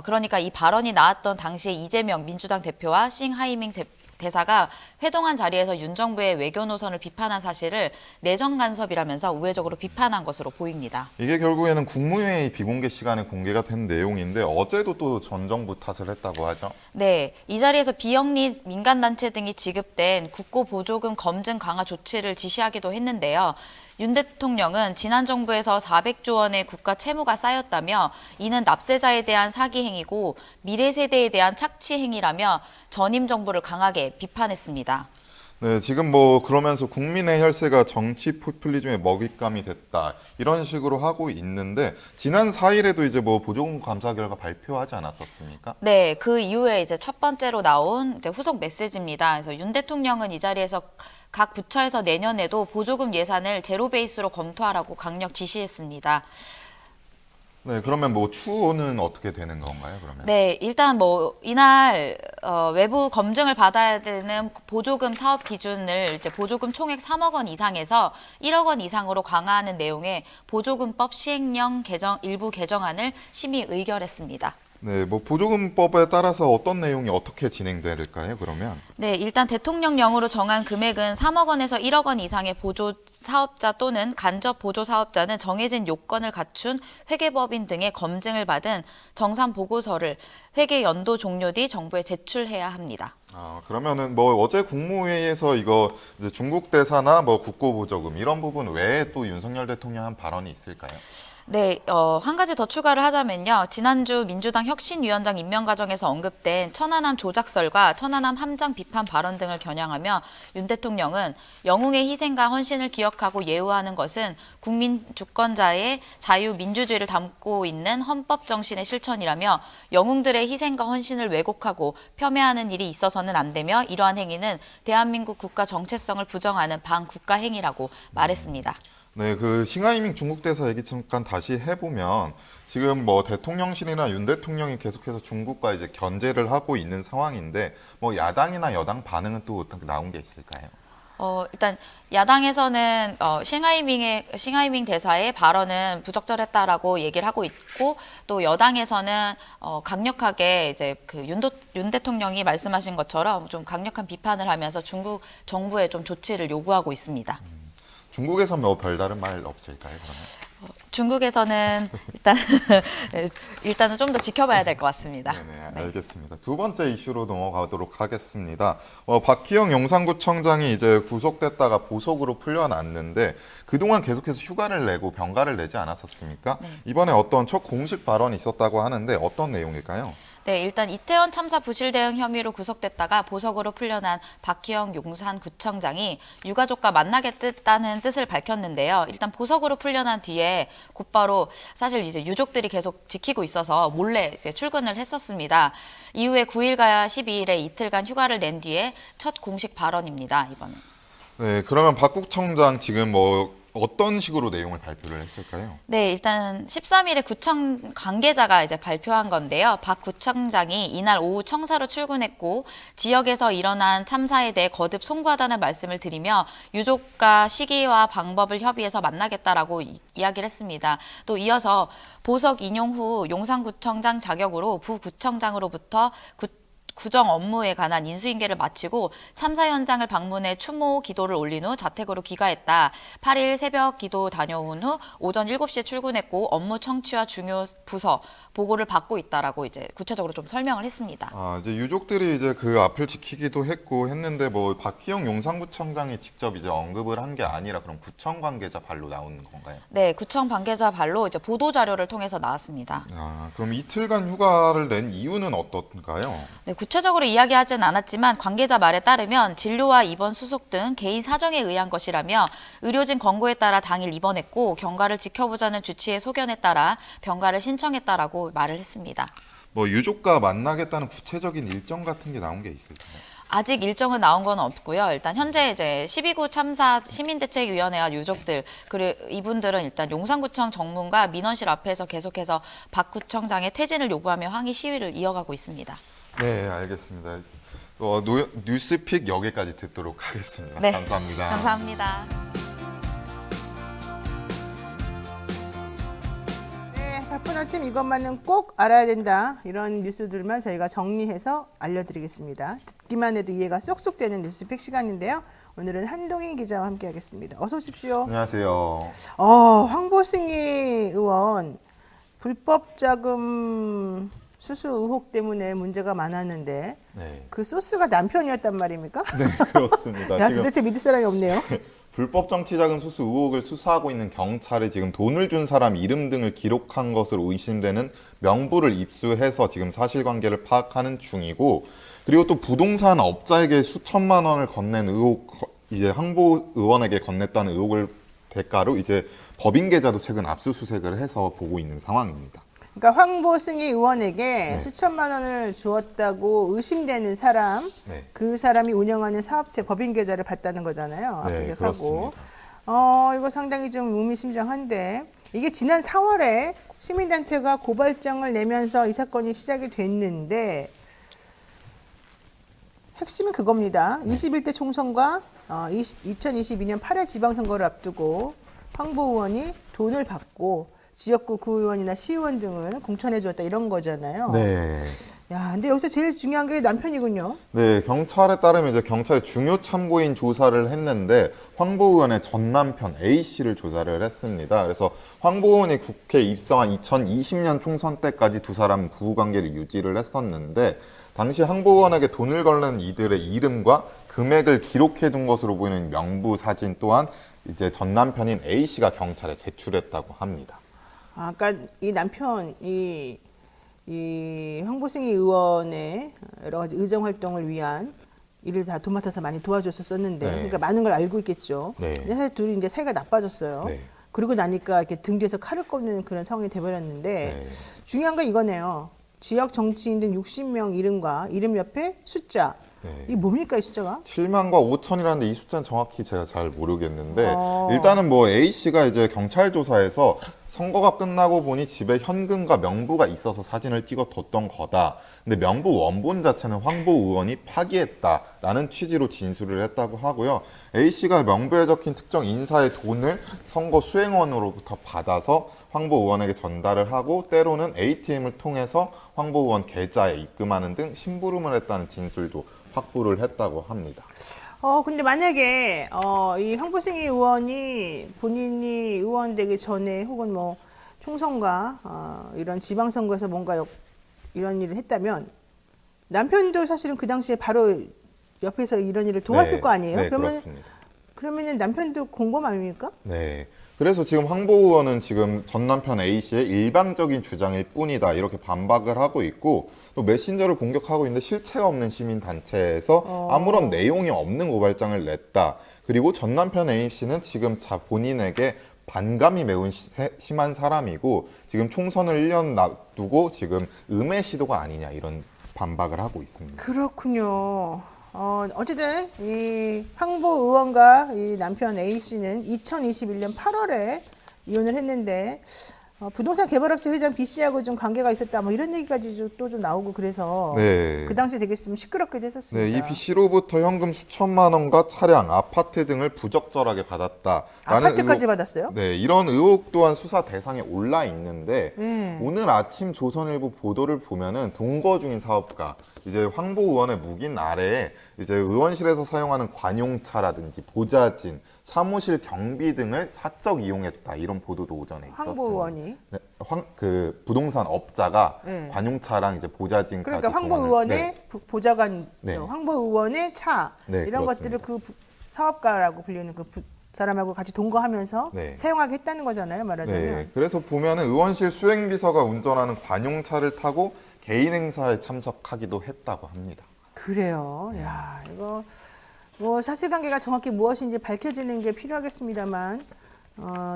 그러니까 이 발언이 나왔던 당시에 이재명 민주당 대표와 싱하이밍 대사가 회동한 자리에서 윤 정부의 외교 노선을 비판한 사실을 내정 간섭이라면서 우회적으로 비판한 것으로 보입니다. 이게 결국에는 국무회의 비공개 시간에 공개가 된 내용인데 어제도 또 전 정부 탓을 했다고 하죠. 네, 이 자리에서 비영리 민간단체 등이 지급된 국고 보조금 검증 강화 조치를 지시하기도 했는데요. 윤 대통령은 지난 정부에서 400조 원의 국가 채무가 쌓였다며 이는 납세자에 대한 사기 행위고 미래 세대에 대한 착취 행위라며 전임 정부를 강하게 비판했습니다. 네, 지금 뭐 그러면서 국민의 혈세가 정치 포퓰리즘의 먹잇감이 됐다 이런 식으로 하고 있는데 지난 4일에도 이제 뭐 보조금 감사 결과 발표하지 않았었습니까? 네, 그 이후에 이제 첫 번째로 나온 이제 후속 메시지입니다. 그래서 윤 대통령은 이 자리에서 각 부처에서 내년에도 보조금 예산을 제로 베이스로 검토하라고 강력 지시했습니다. 네, 그러면 뭐 추후는 어떻게 되는 건가요, 그러면? 네, 일단 뭐 이날 외부 검증을 받아야 되는 보조금 사업 기준을 이제 보조금 총액 3억 원 이상에서 1억 원 이상으로 강화하는 내용의 보조금법 시행령 일부 개정안을 심의 의결했습니다. 네, 뭐 보조금법에 따라서 어떤 내용이 어떻게 진행될까요, 그러면? 네, 일단 대통령령으로 정한 금액은 3억 원에서 1억 원 이상의 보조 사업자 또는 간접 보조 사업자는 정해진 요건을 갖춘 회계법인 등의 검증을 받은 정산 보고서를 회계 연도 종료 뒤 정부에 제출해야 합니다. 아, 그러면은 뭐 어제 국무회의에서 이거 이제 중국 대사나 뭐 국고보조금 이런 부분 외에 또 윤석열 대통령 한 발언이 있을까요? 네, 한 가지 더 추가를 하자면요. 지난주 민주당 혁신위원장 임명 과정에서 언급된 천안함 조작설과 천안함 함장 비판 발언 등을 겨냥하며 윤 대통령은 영웅의 희생과 헌신을 기억하고 예우하는 것은 국민 주권자의 자유민주주의를 담고 있는 헌법 정신의 실천이라며 영웅들의 희생과 헌신을 왜곡하고 폄훼하는 일이 있어서는 안 되며 이러한 행위는 대한민국 국가 정체성을 부정하는 반국가 행위라고 말했습니다. 네, 그 싱하이밍 중국 대사 얘기 잠깐 다시 해보면 지금 뭐 대통령실이나 윤 대통령이 계속해서 중국과 이제 견제를 하고 있는 상황인데 뭐 야당이나 여당 반응은 또 어떻게 나온 게 있을까요? 일단 야당에서는 싱하이밍 대사의 발언은 부적절했다라고 얘기를 하고 있고 또 여당에서는 강력하게 이제 그 윤 대통령이 말씀하신 것처럼 좀 강력한 비판을 하면서 중국 정부에 좀 조치를 요구하고 있습니다. 중국에선 뭐 별다른 말 없을까요, 그러면? 중국에서는 일단은 좀 더 지켜봐야 될 것 같습니다. 네네, 알겠습니다. 두 번째 이슈로 넘어가도록 하겠습니다. 박희영 용산구청장이 이제 구속됐다가 보석으로 풀려났는데 그동안 계속해서 휴가를 내고 병가를 내지 않았었습니까? 네. 이번에 어떤 첫 공식 발언이 있었다고 하는데 어떤 내용일까요? 네, 일단 이태원 참사 부실 대응 혐의로 구속됐다가 보석으로 풀려난 박희영 용산구청장이 유가족과 만나겠다는 뜻을 밝혔는데요. 일단 보석으로 풀려난 뒤에 곧바로 사실 이제 유족들이 계속 지키고 있어서 몰래 이제 출근을 했었습니다. 이후에 9일과 12일에 이틀간 휴가를 낸 뒤에 첫 공식 발언입니다. 이번은. 네, 그러면 박 구청장 지금 뭐 어떤 식으로 내용을 발표를 했을까요? 네, 일단 13일에 구청 관계자가 이제 발표한 건데요. 박 구청장이 이날 오후 청사로 출근했고 지역에서 일어난 참사에 대해 거듭 송구하다는 말씀을 드리며 유족과 시기와 방법을 협의해서 만나겠다라고 이야기를 했습니다. 또 이어서 보석 인용 후 용산구청장 자격으로 부구청장으로부터 구정 업무에 관한 인수인계를 마치고 참사 현장을 방문해 추모 기도를 올린 후 자택으로 귀가했다. 8일 새벽 기도 다녀온 후 오전 7시에 출근했고 업무 청취와 중요 부서 보고를 받고 있다라고 이제 구체적으로 좀 설명을 했습니다. 이제 유족들이 이제 그 앞을 지키기도 했고 했는데 뭐 박희영 용산구청장이 직접 이제 언급을 한 게 아니라 그럼 구청 관계자 발로 나온 건가요? 네, 구청 관계자 발로 이제 보도 자료를 통해서 나왔습니다. 그럼 이틀간 휴가를 낸 이유는 어떤가요? 네, 구체적으로 이야기하진 않았지만 관계자 말에 따르면 진료와 입원 수속 등 개인 사정에 의한 것이라며 의료진 권고에 따라 당일 입원했고 경과를 지켜보자는 주치의 소견에 따라 병가를 신청했다라고 말을 했습니다. 뭐 유족과 만나겠다는 구체적인 일정 같은 게 나온 게 있을까요? 아직 일정은 나온 건 없고요. 일단 현재 이제 12구 참사 시민대책위원회와 유족들 그리고 이분들은 일단 용산구청 정문과 민원실 앞에서 계속해서 박 구청장의 퇴진을 요구하며 항의 시위를 이어가고 있습니다. 네, 알겠습니다. 뉴스픽 여기까지 듣도록 하겠습니다. 네, 감사합니다. 감사합니다. 바쁜 아침 이것만은 꼭 알아야 된다. 이런 뉴스들만 저희가 정리해서 알려드리겠습니다. 듣기만 해도 이해가 쏙쏙 되는 뉴스픽 시간인데요. 오늘은 한동희 기자와 함께하겠습니다. 어서 오십시오. 안녕하세요. 황보승희 의원 불법 자금 수수 의혹 때문에 문제가 많았는데 네, 그 소스가 남편이었단 말입니까? 네 그렇습니다. 야, 지금 도대체 믿을 사람이 없네요. 불법 정치자금 수수 의혹을 수사하고 있는 경찰이 지금 돈을 준 사람 이름 등을 기록한 것으로 의심되는 명부를 입수해서 지금 사실관계를 파악하는 중이고, 그리고 또 부동산 업자에게 수천만 원을 건넨 의혹, 이제 황보 의원에게 건넸다는 의혹을 대가로 이제 법인 계좌도 최근 압수수색을 해서 보고 있는 상황입니다. 그러니까 황보승희 의원에게 네. 수천만 원을 주었다고 의심되는 사람, 네. 그 사람이 운영하는 사업체 법인 계좌를 봤다는 거잖아요. 네, 압수수색하고. 그렇습니다. 이거 상당히 좀 의미심장한데 이게 지난 4월에 시민단체가 고발장을 내면서 이 사건이 시작이 됐는데 핵심은 그겁니다. 21대 총선과 2022년 8회 지방선거를 앞두고 황보 의원이 돈을 받고 지역구 구의원이나 시의원 등을 공천해 주었다 이런 거잖아요. 네. 야, 근데 여기서 제일 중요한 게 남편이군요. 네, 경찰에 따르면 이제 경찰이 중요 참고인 조사를 했는데 황보 의원의 전 남편 A 씨를 조사를 했습니다. 그래서 황보 의원이 국회에 입성한 2020년 총선 때까지 두 사람 부부 관계를 유지를 했었는데 당시 황보 의원에게 돈을 걸는 이들의 이름과 금액을 기록해 둔 것으로 보이는 명부 사진 또한 이제 전 남편인 A 씨가 경찰에 제출했다고 합니다. 그러니까 이 남편 이 황보승희 의원의 여러 가지 의정 활동을 위한 일을 다 도맡아서 많이 도와줬었는데, 네. 그러니까 많은 걸 알고 있겠죠. 네. 근데 사실 둘이 이제 사이가 나빠졌어요. 네. 그러고 나니까 이렇게 등 뒤에서 칼을 꼽는 그런 상황이 돼버렸는데 네. 중요한 건 이거네요. 지역 정치인 등 60명 이름과 이름 옆에 숫자. 네. 이게 뭡니까 이 숫자가? 7만과 5천이라는데 이 숫자는 정확히 제가 잘 모르겠는데 일단은 뭐 A 씨가 이제 경찰 조사에서 선거가 끝나고 보니 집에 현금과 명부가 있어서 사진을 찍어뒀던 거다. 근데 명부 원본 자체는 황보 의원이 파기했다라는 취지로 진술을 했다고 하고요. A 씨가 명부에 적힌 특정 인사의 돈을 선거 수행원으로부터 받아서 황보 의원에게 전달을 하고 때로는 ATM을 통해서 황보 의원 계좌에 입금하는 등 심부름을 했다는 진술도 확보를 했다고 합니다. 근데 만약에 이 황보승희 의원이 본인이 의원 되기 전에 혹은 뭐 총선과 이런 지방선거에서 뭔가 이런 일을 했다면 남편도 사실은 그 당시에 바로 옆에서 이런 일을 도왔을 네, 거 아니에요? 네, 그렇습니다. 그러면은 남편도 공범 아닙니까? 네. 그래서 지금 황보 의원은 지금 전 남편 A 씨의 일방적인 주장일 뿐이다 이렇게 반박을 하고 있고 또 메신저를 공격하고 있는데 실체가 없는 시민단체에서 아무런 내용이 없는 고발장을 냈다. 그리고 전 남편 A 씨는 지금 본인에게 반감이 매우 심한 사람이고 지금 총선을 1년 놔두고 지금 음해 시도가 아니냐 이런 반박을 하고 있습니다. 그렇군요. 어쨌든 이 황보 의원과 이 남편 A 씨는 2021년 8월에 이혼을 했는데 부동산 개발업체 회장 B 씨하고 좀 관계가 있었다, 뭐 이런 얘기까지 또 좀 나오고 그래서 네. 그 당시에 되게 좀 시끄럽게 네, 됐었습니다. 이 B 씨로부터 현금 수천만 원과 차량, 아파트 등을 부적절하게 받았다. 아파트까지 받았어요? 네, 이런 의혹 또한 수사 대상에 올라 있는데 네. 오늘 아침 조선일보 보도를 보면은 동거 중인 사업가 이제 황보 의원의 묵인 아래에 이제 의원실에서 사용하는 관용차라든지 보좌진, 사무실 경비 등을 사적 이용했다 이런 보도도 오전에 있었습니다. 황보 의원이. 네, 그 부동산 업자가 네. 관용차랑 이제 보좌진까지 그러니까 황보 동원을- 의원의 네. 보좌관, 네. 황보 의원의 차 네, 이런 그렇습니다. 것들을 그 사업가라고 불리는 그 사람하고 같이 동거하면서 네. 사용하게 했다는 거잖아요, 말하자면. 네, 그래서 보면은 의원실 수행비서가 운전하는 관용차를 타고 개인 행사에 참석하기도 했다고 합니다. 그래요. 야, 이거 뭐 사실관계가 정확히 무엇인지 밝혀지는 게 필요하겠습니다만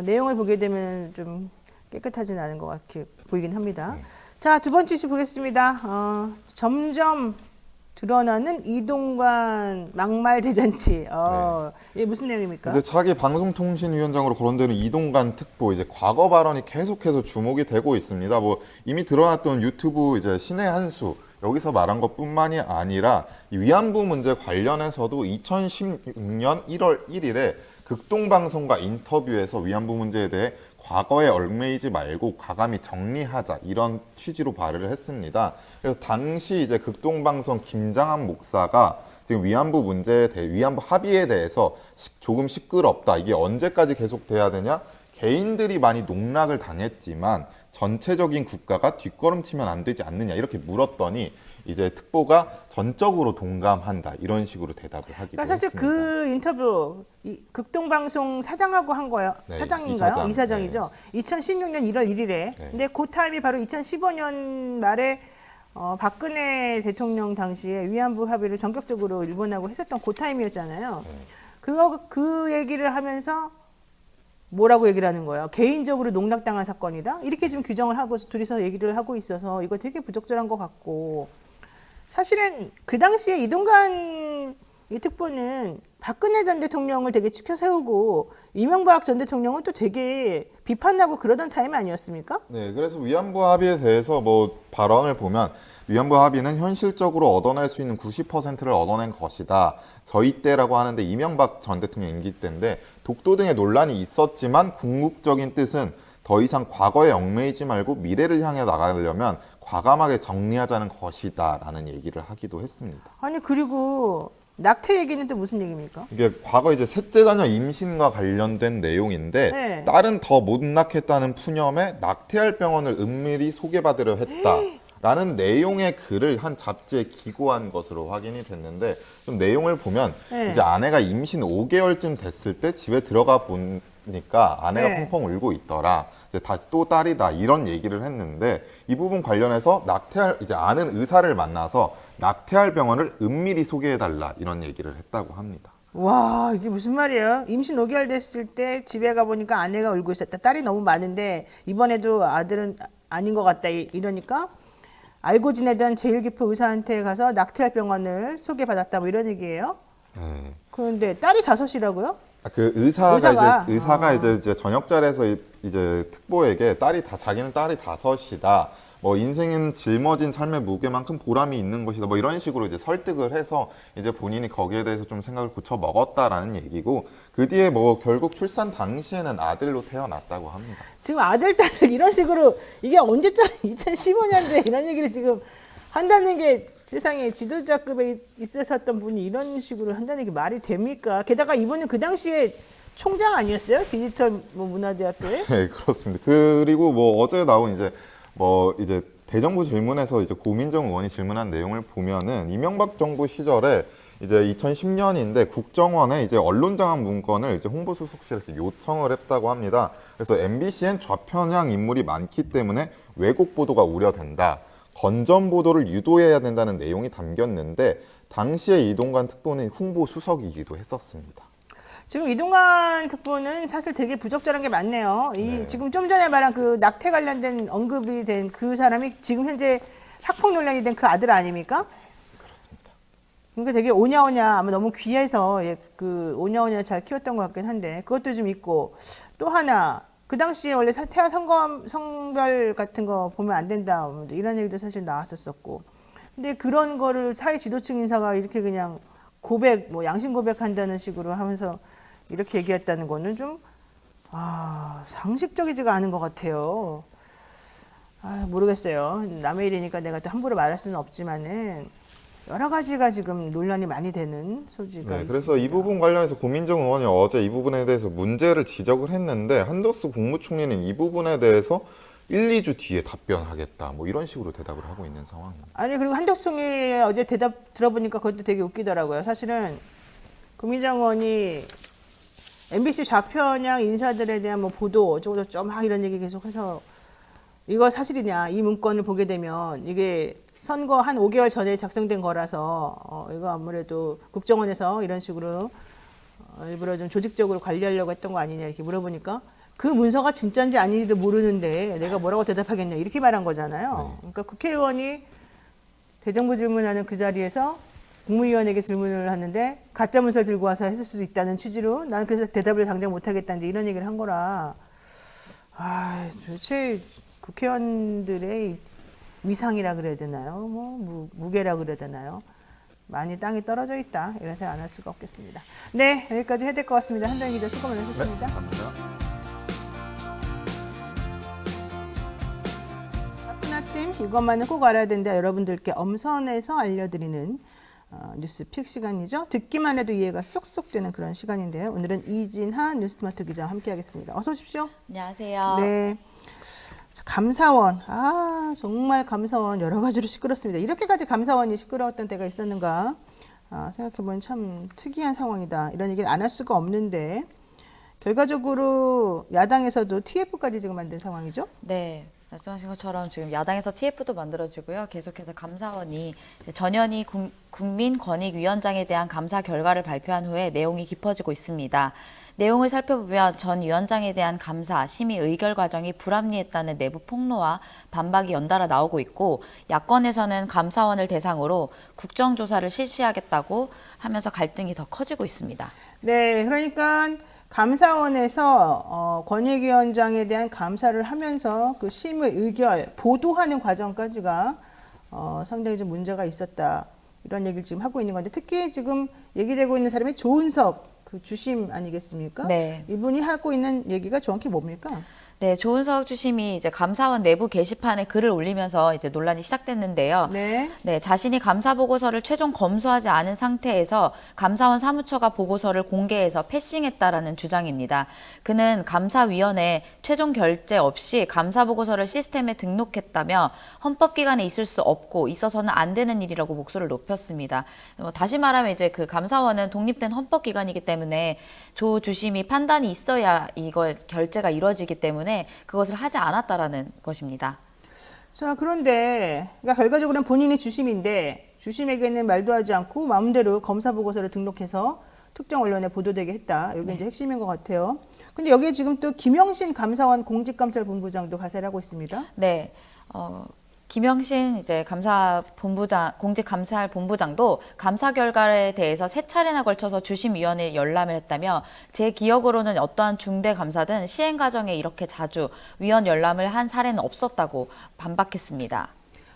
내용을 보게 되면 좀 깨끗하지는 않은 것 같게 보이긴 합니다. 자, 두 번째 이슈 보겠습니다. 점점 드러나는 이동관 막말 대잔치. 이게 무슨 내용입니까? 이제 차기 방송통신위원장으로 거론되는 이동관 특보 이제 과거 발언이 계속해서 주목이 되고 있습니다. 뭐 이미 드러났던 유튜브 이제 신의 한수 여기서 말한 것뿐만이 아니라 이 위안부 문제 관련해서도 2016년 1월 1일에 극동방송과 인터뷰에서 위안부 문제에 대해 과거에 얽매이지 말고 과감히 정리하자 이런 취지로 발의를 했습니다. 그래서 당시 이제 극동방송 김장한 목사가 지금 위안부 문제에 대해 위안부 합의에 대해서 조금 시끄럽다. 이게 언제까지 계속돼야 되냐? 개인들이 많이 농락을 당했지만 전체적인 국가가 뒷걸음치면 안 되지 않느냐 이렇게 물었더니 이제 특보가 전적으로 동감한다 이런 식으로 대답을 하기도 그러니까 사실 했습니다. 그 인터뷰 극동방송 사장하고 한 거예요. 네, 사장인가요? 이사장. 이사장이죠. 2016년 1월 1일에. 네. 근데 그 타임이 바로 2015년 말에 박근혜 대통령 당시에 위안부 합의를 전격적으로 일본하고 했었던 그 타임이었잖아요. 그 얘기를 하면서 뭐라고 얘기를 하는 거예요? 개인적으로 농락당한 사건이다? 이렇게 지금 규정을 하고 둘이서 얘기를 하고 있어서 이거 되게 부적절한 것 같고 사실은 그 당시에 이동관 이 특보는 박근혜 전 대통령을 되게 치켜 세우고 이명박 전 대통령은 또 되게 비판하고 그러던 타임 아니었습니까? 네, 그래서 위안부 합의에 대해서 뭐 발언을 보면 위안부 합의는 현실적으로 얻어낼 수 있는 90%를 얻어낸 것이다. 저희 때라고 하는데 이명박 전 대통령 임기 때인데 독도 등의 논란이 있었지만 궁극적인 뜻은 더 이상 과거에 얽매이지 말고 미래를 향해 나가려면 과감하게 정리하자는 것이다라는 얘기를 하기도 했습니다. 아니 그리고 낙태 얘기는 또 무슨 얘기입니까? 이게 과거 이제 셋째 자녀 임신과 관련된 내용인데 네. 딸은 더 못 낳겠다는 푸념에 낙태할 병원을 은밀히 소개받으려 했다라는 내용의 글을 한 잡지에 기고한 것으로 확인이 됐는데 좀 내용을 보면 네. 이제 아내가 임신 5개월쯤 됐을 때 집에 들어가 보니까 아내가 네. 펑펑 울고 있더라. 이제 다시 또 딸이다 이런 얘기를 했는데 이 부분 관련해서 낙태할 이제 아는 의사를 만나서 낙태할 병원을 은밀히 소개해달라 이런 얘기를 했다고 합니다. 와 이게 무슨 말이에요? 임신 5개월 됐을 때 집에 가보니까 아내가 울고 있었다. 딸이 너무 많은데 이번에도 아들은 아닌 것 같다 이러니까 알고 지내던 제일 깊은 의사한테 가서 낙태할 병원을 소개받았다 뭐 이런 얘기예요? 네. 그런데 딸이 5이라고요? 그 의사가 이제 저녁자리에서 이제 특보에게 자기는 딸이 5이다. 뭐 인생은 짊어진 삶의 무게만큼 보람이 있는 것이다. 뭐 이런 식으로 이제 설득을 해서 이제 본인이 거기에 대해서 좀 생각을 고쳐 먹었다라는 얘기고 그 뒤에 뭐 결국 출산 당시에는 아들로 태어났다고 합니다. 지금 아들, 딸을 이런 식으로 이게 언제쯤 2015년도에 이런 얘기를 지금 한다는 게 세상에 지도자급에 있으셨던 분이 이런 식으로 한다는 게 말이 됩니까? 게다가 이분은 그 당시에 총장 아니었어요? 디지털 뭐 문화대학교에? 네, 그렇습니다. 그리고 뭐 어제 나온 이제 대정부 질문에서 이제 고민정 의원이 질문한 내용을 보면은 이명박 정부 시절에 이제 2010년인데 국정원에 이제 언론장악 문건을 이제 홍보수석실에서 요청을 했다고 합니다. 그래서 MBC엔 좌편향 인물이 많기 때문에 왜곡 보도가 우려된다. 건전 보도를 유도해야 된다는 내용이 담겼는데 당시에 이동관 특보는 홍보수석이기도 했었습니다. 지금 이동관 특보는 사실 되게 부적절한 게 많네요. 네. 지금 좀 전에 말한 그 낙태 관련된 언급이 된 그 사람이 지금 현재 학폭 논란이 된 그 아들 아닙니까? 그렇습니다. 그러니까 되게 오냐오냐 아마 너무 귀해서 그 오냐오냐 잘 키웠던 것 같긴 한데 그것도 좀 있고 또 하나 그 당시에 원래 태아 성별 같은 거 보면 안 된다 이런 얘기도 사실 나왔었었고, 근데 그런 거를 사회 지도층 인사가 이렇게 그냥 고백, 뭐 양심 고백한다는 식으로 하면서 이렇게 얘기했다는 거는 좀 상식적이지가 않은 것 같아요. 모르겠어요. 남의 일이니까 내가 또 함부로 말할 수는 없지만은 여러 가지가 지금 논란이 많이 되는 소지가 네, 있습니다. 그래서 이 부분 관련해서 고민정 의원이 어제 이 부분에 대해서 문제를 지적을 했는데 한덕수 국무총리는 이 부분에 대해서 1, 2주 뒤에 답변하겠다 뭐 이런 식으로 대답을 하고 있는 상황입니다. 아니, 그리고 한덕수 총리의 어제 대답 들어보니까 그것도 되게 웃기더라고요. 사실은 고민정 의원이 MBC 좌편향 인사들에 대한 뭐 보도 어쩌고저쩌고 막 이런 얘기 계속해서 이거 사실이냐, 이 문건을 보게 되면 이게 선거 한 5개월 전에 작성된 거라서 이거 아무래도 국정원에서 이런 식으로 일부러 좀 조직적으로 관리하려고 했던 거 아니냐 이렇게 물어보니까 그 문서가 진짜인지 아닌지도 모르는데 내가 뭐라고 대답하겠냐 이렇게 말한 거잖아요. 그러니까 국회의원이 대정부 질문하는 그 자리에서 국무위원에게 질문을 하는데 가짜 문서를 들고 와서 했을 수도 있다는 취지로 나는 그래서 대답을 당장 못하겠다 이제 이런 얘기를 한 거라, 도대체 국회의원들의 위상이라 그래야 되나요? 뭐 무게라 그래야 되나요? 많이 땅이 떨어져 있다 이런 생각 안 할 수가 없겠습니다. 네, 여기까지 해야 될 것 같습니다. 한정희 기자 수고 많으셨습니다. 네, 감사합니다. 바쁜 아침 이것만은 꼭 알아야 된다. 여러분들께 엄선해서 알려드리는 뉴스픽 시간이죠. 듣기만 해도 이해가 쏙쏙 되는 그런 시간인데요. 오늘은 이진하 뉴스토마토 기자와 함께하겠습니다. 어서 오십시오. 안녕하세요. 네. 감사원, 정말 감사원 여러 가지로 시끄럽습니다. 이렇게까지 감사원이 시끄러웠던 때가 있었는가 생각해보면 참 특이한 상황이다. 이런 얘기를 안 할 수가 없는데 결과적으로 야당에서도 TF까지 지금 만든 상황이죠? 네. 말씀하신 것처럼 지금 야당에서 TF도 만들어지고요. 계속해서 감사원이 전현희 국민권익위원장에 대한 감사 결과를 발표한 후에 내용이 깊어지고 있습니다. 내용을 살펴보면 전 위원장에 대한 감사, 심의 의결 과정이 불합리했다는 내부 폭로와 반박이 연달아 나오고 있고, 야권에서는 감사원을 대상으로 국정조사를 실시하겠다고 하면서 갈등이 더 커지고 있습니다. 네, 그러니까 감사원에서 권익위원장에 대한 감사를 하면서 그 심의 의결, 보도하는 과정까지가 상당히 좀 문제가 있었다. 이런 얘기를 지금 하고 있는 건데, 특히 지금 얘기되고 있는 사람이 조은석 그 주심 아니겠습니까? 네. 이분이 하고 있는 얘기가 정확히 뭡니까? 네, 조은석 주심이 이제 감사원 내부 게시판에 글을 올리면서 이제 논란이 시작됐는데요. 네. 네, 자신이 감사 보고서를 최종 검수하지 않은 상태에서 감사원 사무처가 보고서를 공개해서 패싱했다라는 주장입니다. 그는 감사위원회 최종 결재 없이 감사 보고서를 시스템에 등록했다며 헌법기관에 있을 수 없고 있어서는 안 되는 일이라고 목소리를 높였습니다. 다시 말하면 이제 그 감사원은 독립된 헌법기관이기 때문에 조 주심이 판단이 있어야 이거 결재가 이루어지기 때문에 그것을 하지 않았다라는 것입니다. 자, 그런데 그러니까 결과적으로는 본인이 주심인데 주심에게는 말도 하지 않고 마음대로 검사 보고서를 등록해서 특정 언론에 보도되게 했다. 여기 이제 핵심인 것 같아요. 근데 여기에 지금 또 김영신 감사원 공직감찰본부장도 가세를 하고 있습니다. 네. 김영신 이제 공직감사할 본부장도 감사 결과에 대해서 3차례나 걸쳐서 주심위원회에 열람을 했다며, 제 기억으로는 어떠한 중대 감사든 시행 과정에 이렇게 자주 위원 열람을 한 사례는 없었다고 반박했습니다.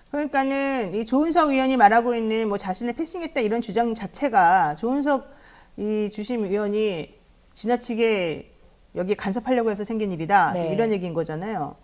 그러니까는 이 조은석 위원이 말하고 있는 뭐 자신을 패싱했다 이런 주장 자체가 조은석 이 주심위원이 지나치게 여기에 간섭하려고 해서 생긴 일이다. 네. 지금 이런 얘기인 거잖아요.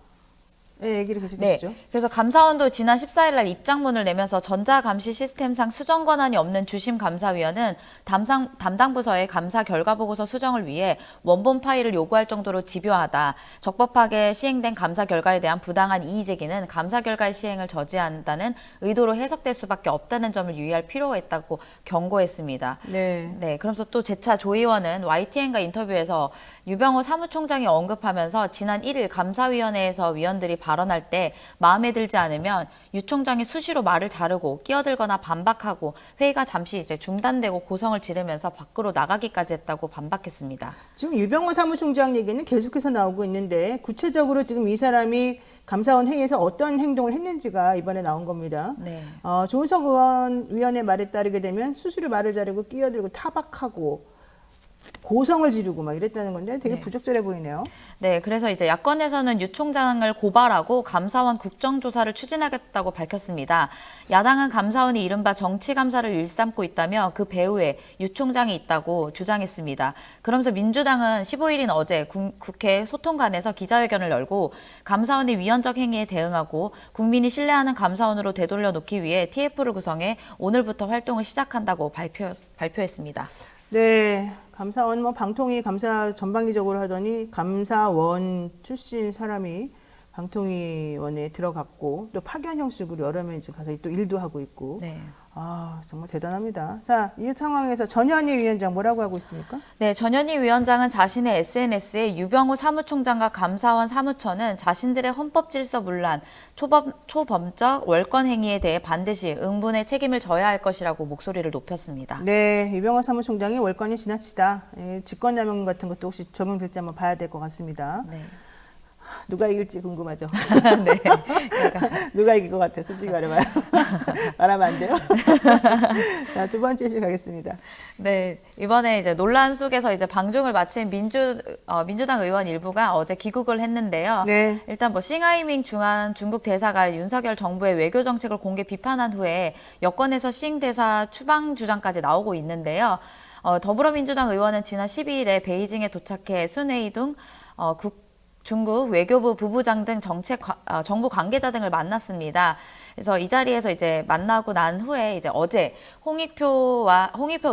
네, 얘기를 계속 네, 해주시죠. 그래서 감사원도 지난 14일 날 입장문을 내면서 전자감시 시스템상 수정 권한이 없는 주심감사위원은 담당 부서의 감사 결과 보고서 수정을 위해 원본 파일을 요구할 정도로 집요하다. 적법하게 시행된 감사 결과에 대한 부당한 이의 제기는 감사 결과의 시행을 저지한다는 의도로 해석될 수밖에 없다는 점을 유의할 필요가 있다고 경고했습니다. 네. 네, 그러면서 또 재차 조 의원은 YTN과 인터뷰에서 유병호 사무총장이 언급하면서 지난 1일 감사위원회에서 위원들이 발언할 때 마음에 들지 않으면 유 총장이 수시로 말을 자르고 끼어들거나 반박하고 회의가 잠시 이제 중단되고 고성을 지르면서 밖으로 나가기까지 했다고 반박했습니다. 지금 유병호 사무총장 얘기는 계속해서 나오고 있는데 구체적으로 지금 이 사람이 감사원 회의에서 어떤 행동을 했는지가 이번에 나온 겁니다. 네. 조은석 위원의 말에 따르게 되면 수시로 말을 자르고 끼어들고 타박하고 고성을 지르고 막 이랬다는 건데 되게 네. 부적절해 보이네요. 네, 그래서 이제 야권에서는 유 총장을 고발하고 감사원 국정조사를 추진하겠다고 밝혔습니다. 야당은 감사원이 이른바 정치감사를 일삼고 있다며 그 배후에 유 총장이 있다고 주장했습니다. 그러면서 민주당은 15일인 어제 국회 소통관에서 기자회견을 열고 감사원의 위헌적 행위에 대응하고 국민이 신뢰하는 감사원으로 되돌려 놓기 위해 TF를 구성해 오늘부터 활동을 시작한다고 발표했습니다. 네, 감사원 뭐 방통위 감사 전방위적으로 하더니 감사원 출신 사람이 방통위원회에 들어갔고 또 파견 형식으로 여러 명 지금 가서 또 일도 하고 있고. 네. 아, 정말 대단합니다. 자, 이 상황에서 전현희 위원장 뭐라고 하고 있습니까? 네, 전현희 위원장은 자신의 SNS에 유병호 사무총장과 감사원 사무처는 자신들의 헌법 질서 문란, 초범적 월권 행위에 대해 반드시 응분의 책임을 져야 할 것이라고 목소리를 높였습니다. 네, 유병호 사무총장이 월권이 지나치다. 직권남용 같은 것도 혹시 적용될지 한번 봐야 될 것 같습니다. 네. 누가 이길지 궁금하죠. 네. 누가 이길 것 같아요. 솔직히 말해봐요. 말하면 안 돼요. 자, 두 번째 이슈 가겠습니다. 네, 이번에 이제 논란 속에서 이제 방중을 마친 민주당 의원 일부가 어제 귀국을 했는데요. 네. 일단 뭐 싱하이밍 중국 대사가 윤석열 정부의 외교 정책을 공개 비판한 후에 여권에서 싱 대사 추방 주장까지 나오고 있는데요. 더불어민주당 의원은 지난 12일에 베이징에 도착해 순웨이둥 중국 외교부 부부장 등 정부 관계자 등을 만났습니다. 그래서 이 자리에서 이제 만나고 난 후에 이제 어제 홍익표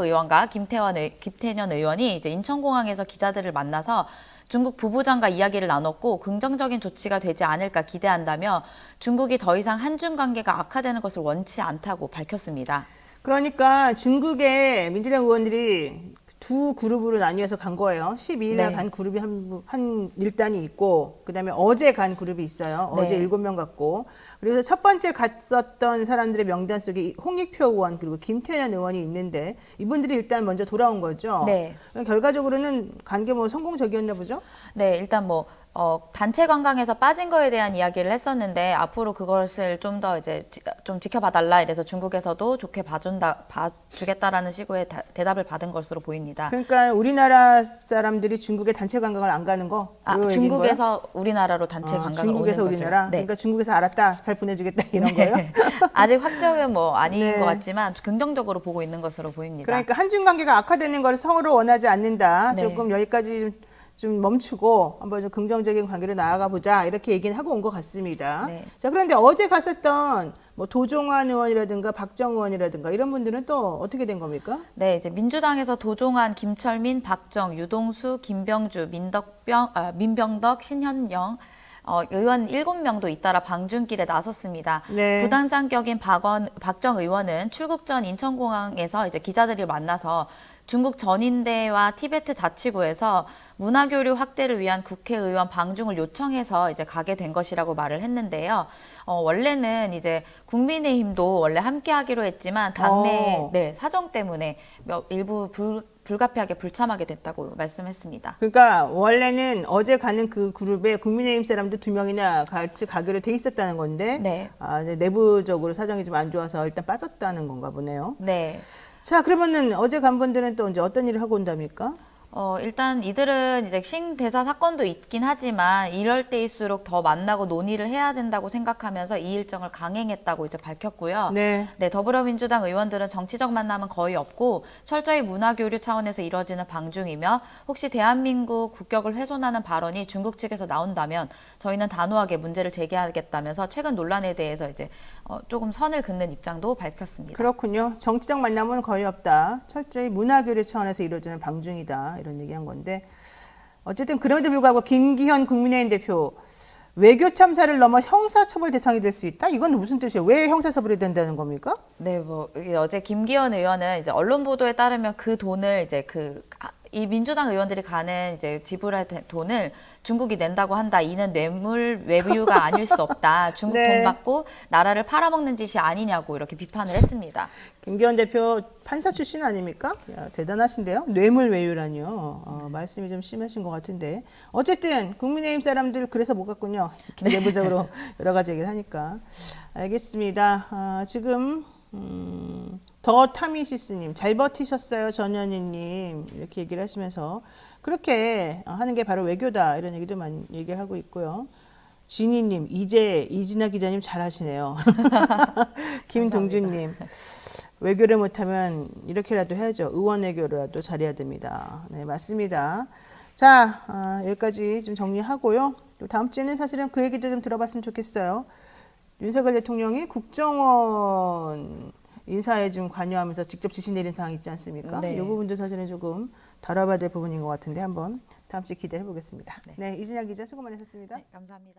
의원과 김태년 의원이 이제 인천공항에서 기자들을 만나서 중국 부부장과 이야기를 나눴고 긍정적인 조치가 되지 않을까 기대한다며 중국이 더 이상 한중 관계가 악화되는 것을 원치 않다고 밝혔습니다. 그러니까 중국의 민주당 의원들이 두 그룹으로 나뉘어서 간 거예요. 12일 날 네. 간 그룹이 한 일단이 있고, 그 다음에 어제 간 그룹이 있어요. 어제 네. 7명 갔고. 그래서 첫 번째 갔었던 사람들의 명단 속에 홍익표 의원 그리고 김태년 의원이 있는데 이분들이 일단 먼저 돌아온 거죠. 네. 결과적으로는 간 게 뭐 성공적이었나 보죠? 네, 일단 뭐 단체 관광에서 빠진 거에 대한 이야기를 했었는데 앞으로 그것을 좀 더 이제 좀 지켜봐달라 이래서 중국에서도 좋게 봐주겠다라는 식의 대답을 받은 것으로 보입니다. 그러니까 우리나라 사람들이 중국에 단체 관광을 안 가는 거? 요 얘기인 중국에서 우리나라로 단체 거야? 관광을 중국에서 오는 우리나라? 것을. 네. 그러니까 중국에서 알았다, 잘 보내주겠다 이런 거예요? 아직 확정은 뭐 아닌 네. 것 같지만 긍정적으로 보고 있는 것으로 보입니다. 그러니까 한중 관계가 악화되는 걸 서로 원하지 않는다. 네. 조금 여기까지 좀 멈추고 한번 좀 긍정적인 관계로 나아가 보자 이렇게 얘기는 하고 온 것 같습니다. 네. 자, 그런데 어제 갔었던 뭐 도종환 의원이라든가 박정 의원이라든가 이런 분들은 또 어떻게 된 겁니까? 네, 이제 민주당에서 도종환, 김철민, 박정, 유동수, 김병주, 민병덕, 신현영 의원 7명도 잇따라 방중길에 나섰습니다. 네. 부당장 격인 박정 의원은 출국 전 인천공항에서 이제 기자들을 만나서 중국 전인대와 티베트 자치구에서 문화교류 확대를 위한 국회의원 방중을 요청해서 이제 가게 된 것이라고 말을 했는데요. 원래는 이제 국민의힘도 원래 함께하기로 했지만 당내 사정 때문에 일부 불가피하게 불참하게 됐다고 말씀했습니다. 그러니까 원래는 어제 가는 그 그룹에 국민의힘 사람도 2명이나 같이 가기로 돼 있었다는 건데 네. 이제 내부적으로 사정이 좀 안 좋아서 일단 빠졌다는 건가 보네요. 네. 자, 그러면은 어제 간 분들은 또 이제 어떤 일을 하고 온답니까? 일단 이들은 이제 싱 대사 사건도 있긴 하지만 이럴 때일수록 더 만나고 논의를 해야 된다고 생각하면서 이 일정을 강행했다고 이제 밝혔고요. 네. 네, 더불어민주당 의원들은 정치적 만남은 거의 없고 철저히 문화교류 차원에서 이뤄지는 방중이며 혹시 대한민국 국격을 훼손하는 발언이 중국 측에서 나온다면 저희는 단호하게 문제를 제기하겠다면서 최근 논란에 대해서 이제 조금 선을 긋는 입장도 밝혔습니다. 그렇군요. 정치적 만남은 거의 없다. 철저히 문화교류 차원에서 이루어지는 방중이다. 이런 얘기한 건데 어쨌든 그럼에도 불구하고 김기현 국민의힘 대표 외교 참사를 넘어 형사처벌 대상이 될 수 있다? 이건 무슨 뜻이에요? 왜 형사처벌이 된다는 겁니까? 네, 뭐 이게 어제 김기현 의원은 이제 언론 보도에 따르면 그 돈을 이제 이 민주당 의원들이 가는 이제 지불할 돈을 중국이 낸다고 한다. 이는 뇌물 외유가 아닐 수 없다. 중국 네. 돈 받고 나라를 팔아먹는 짓이 아니냐고 이렇게 비판을 했습니다. 김기현 대표 판사 출신 아닙니까? 야, 대단하신데요. 뇌물 외유라니요. 말씀이 좀 심하신 것 같은데 어쨌든 국민의힘 사람들 그래서 못 갔군요. 내부적으로 여러 가지 얘기를 하니까 알겠습니다. 지금 더 타미시스님 잘 버티셨어요 전현희님 이렇게 얘기를 하시면서 그렇게 하는 게 바로 외교다 이런 얘기도 많이 얘기를 하고 있고요. 진희님 이제 이진아 기자님 잘하시네요. 김동준님 외교를 못하면 이렇게라도 해야죠. 의원 외교라도 잘해야 됩니다. 네 맞습니다. 자 여기까지 좀 정리하고요. 또 다음 주에는 사실은 그 얘기도 좀 들어봤으면 좋겠어요. 윤석열 대통령이 국정원 인사에 좀 관여하면서 직접 지시 내린 사항 있지 않습니까? 네. 이 부분도 사실은 조금 다뤄봐야 될 부분인 것 같은데 한번 다음 주에 기대해 보겠습니다. 네, 이진아 기자 수고 많으셨습니다. 네, 감사합니다.